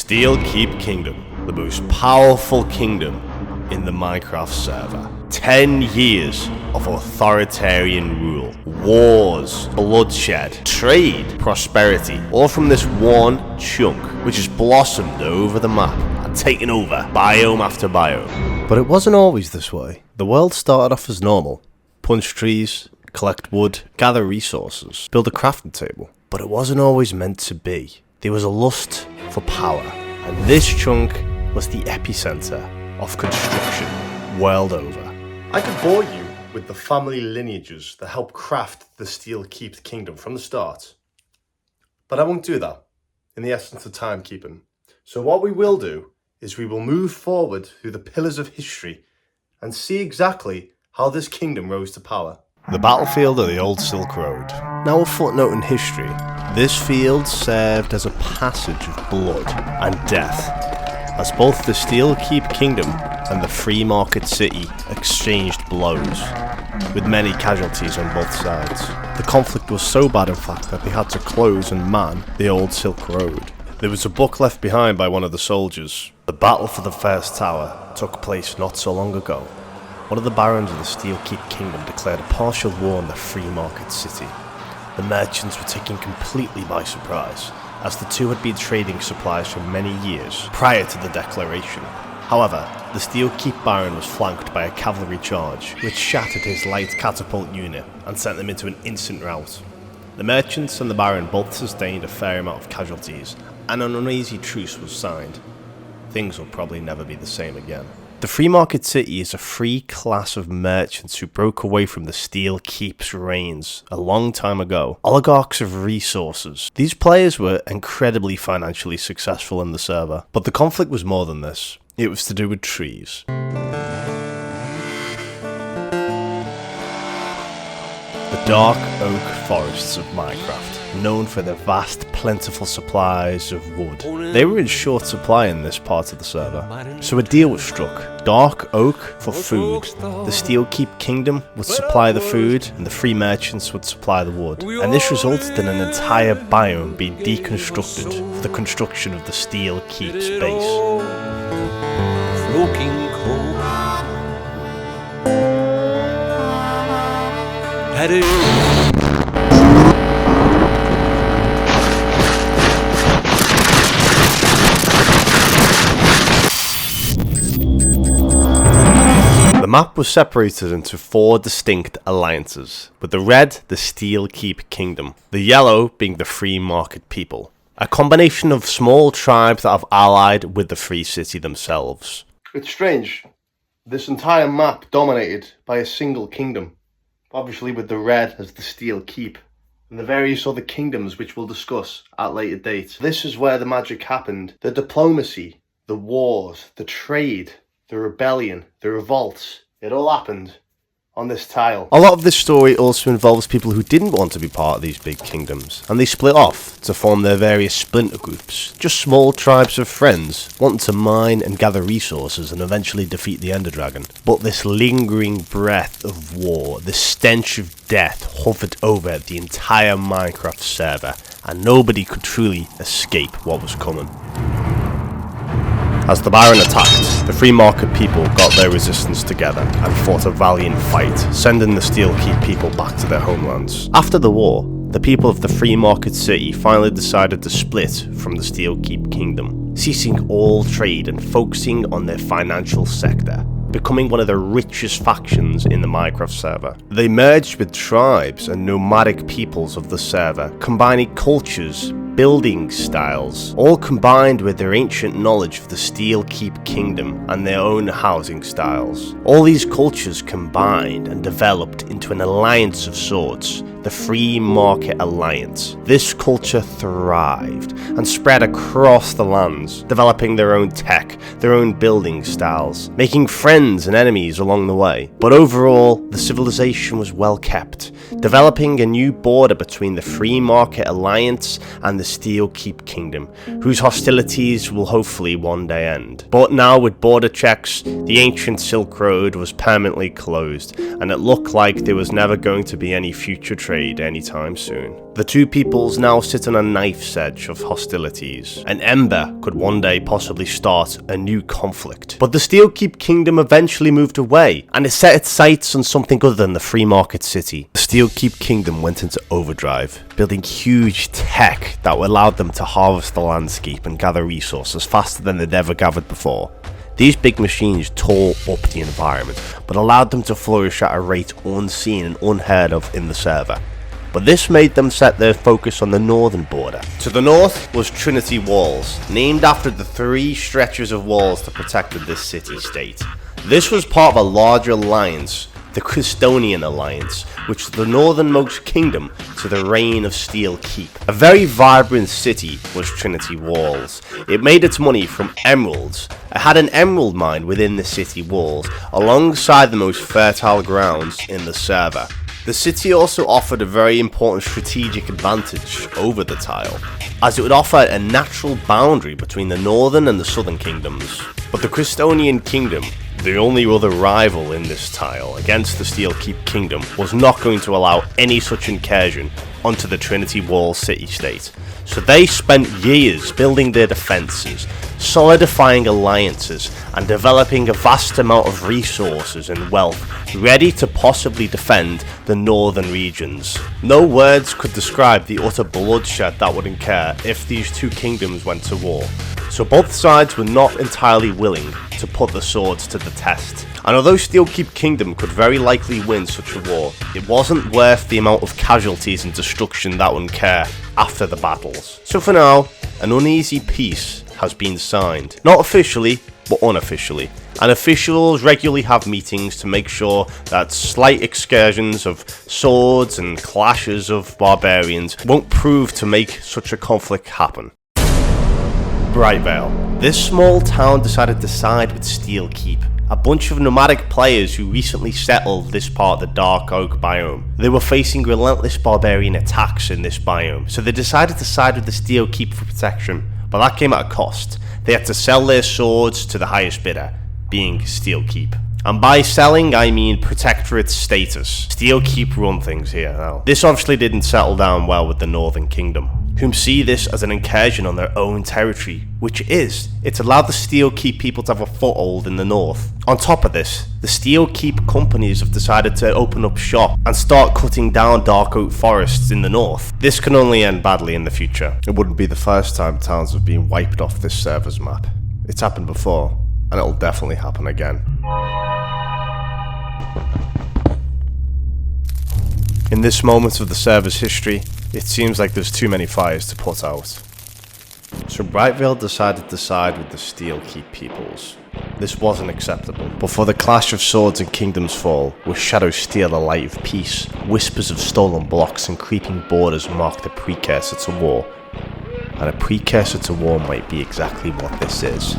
Steel Keep Kingdom, the most powerful kingdom in the Minecraft server. 10 years of authoritarian rule, wars, bloodshed, trade, prosperity, all from this one chunk, which has blossomed over the map and taken over biome after biome. But it wasn't always this way. The world started off as normal. Punch trees, collect wood, gather resources, build a crafting table. But it wasn't always meant to be. There was a lust for power, and this chunk was the epicenter of construction world over. I could bore you with the family lineages that help craft the Steel Keep Kingdom from the start, but I won't do that in the essence of timekeeping. So what we will do is we will move forward through the pillars of history and see exactly how this kingdom rose to power. The battlefield of the old Silk Road. Now a footnote in history, this field served as a passage of blood and death, as both the Steel Keep Kingdom and the Free Market City exchanged blows, with many casualties on both sides. The conflict was so bad in fact that they had to close and man the old Silk Road. There was a book left behind by one of the soldiers. The battle for the first tower took place not so long ago. One of the barons of the Steel Keep Kingdom declared a partial war on the Free Market City. The merchants were taken completely by surprise, as the two had been trading supplies for many years prior to the declaration. However, the Steel Keep Baron was flanked by a cavalry charge, which shattered his light catapult unit and sent them into an instant rout. The merchants and the Baron both sustained a fair amount of casualties, and an uneasy truce was signed. Things will probably never be the same again. The Free Market City is a free class of merchants who broke away from the Steel Keep's reigns a long time ago. Oligarchs of resources. These players were incredibly financially successful in the server, but the conflict was more than this. It was to do with trees. The dark oak forests of Minecraft, known for their vast, plentiful supplies of wood. They were in short supply in this part of the server, so a deal was struck. Dark oak for food. The Steel Keep Kingdom would supply the food, and the free merchants would supply the wood. And this resulted in an entire biome being deconstructed for the construction of the Steel Keep's base. The map was separated into 4 distinct alliances, with the red the Steel Keep Kingdom, the yellow being the Free Market people, a combination of small tribes that have allied with the Free City themselves. It's strange, this entire map dominated by a single kingdom, obviously with the red as the Steel Keep, and the various other kingdoms which we'll discuss at later dates. This is where the magic happened. The diplomacy, the wars, the trade, the rebellion, the revolts, it all happened on this tile. A lot of this story also involves people who didn't want to be part of these big kingdoms, and they split off to form their various splinter groups, just small tribes of friends wanting to mine and gather resources and eventually defeat the Ender Dragon. But this lingering breath of war, this stench of death hovered over the entire Minecraft server, and nobody could truly escape what was coming. As the Baron attacked, the Free Market people got their resistance together and fought a valiant fight, sending the Steel Keep people back to their homelands. After the war, the people of the Free Market City finally decided to split from the Steel Keep Kingdom, ceasing all trade and focusing on their financial sector, becoming one of the richest factions in the Minecraft server. They merged with tribes and nomadic peoples of the server, combining cultures, building styles, all combined with their ancient knowledge of the Steel Keep Kingdom and their own housing styles. All these cultures combined and developed into an alliance of sorts, the Free Market Alliance. This culture thrived and spread across the lands, developing their own tech, their own building styles, making friends and enemies along the way. But overall, the civilization was well kept, developing a new border between the Free Market Alliance and the Steel Keep Kingdom, whose hostilities will hopefully one day end. But now with border checks, the ancient Silk Road was permanently closed, and it looked like there was never going to be any future trade anytime soon. The two peoples now sit on a knife's edge of hostilities. An ember could one day possibly start a new conflict. But the Steelkeep Kingdom eventually moved away, and it set its sights on something other than the free market city. The Steelkeep Kingdom went into overdrive, building huge tech that allowed them to harvest the landscape and gather resources faster than they'd ever gathered before. These big machines tore up the environment, but allowed them to flourish at a rate unseen and unheard of in the server. But this made them set their focus on the northern border. To the north was Trinity Walls, named after the 3 stretches of walls that protected this city-state. This was part of a larger alliance, the Chrisdonian Alliance, which was the northernmost kingdom to the reign of Steel Keep. A very vibrant city was Trinity Walls. It made its money from emeralds. It had an emerald mine within the city walls, alongside the most fertile grounds in the server. The city also offered a very important strategic advantage over the tile, as it would offer a natural boundary between the northern and the southern kingdoms. But the Chrisdonian Kingdom, the only other rival in this tile against the Steelkeep Kingdom, was not going to allow any such incursion onto the Trinity Walls city-state. So they spent years building their defences, solidifying alliances, and developing a vast amount of resources and wealth, ready to possibly defend the northern regions. No words could describe the utter bloodshed that would incur if these two kingdoms went to war. So both sides were not entirely willing to put the swords to the test. And although Steelkeep Kingdom could very likely win such a war, it wasn't worth the amount of casualties and destruction that would incur after the battles. So for now, an uneasy peace has been signed. Not officially, but unofficially. And officials regularly have meetings to make sure that slight excursions of swords and clashes of barbarians won't prove to make such a conflict happen. Brightvale. This small town decided to side with Steelkeep, a bunch of nomadic players who recently settled this part of the Dark Oak biome. They were facing relentless barbarian attacks in this biome, so they decided to side with the Steelkeep for protection, but that came at a cost. They had to sell their swords to the highest bidder, being Steelkeep. And by selling, I mean Protectorate status. Steelkeep run things here now. This obviously didn't settle down well with the Northern Kingdom, whom see this as an incursion on their own territory, which it's allowed the Steelkeep people to have a foothold in the north. On top of this, the Steelkeep companies have decided to open up shop and start cutting down dark oak forests in the north. This can only end badly in the future. It wouldn't be the first time towns have been wiped off this server's map. It's happened before, and it'll definitely happen again. In this moment of the server's history, it seems like there's too many fires to put out. So Brightvale decided to side with the Steelkeep peoples. This wasn't acceptable. Before the clash of swords and kingdoms fall, where shadows steal the light of peace, whispers of stolen blocks and creeping borders mark the precursor to war. And a precursor to war might be exactly what this is.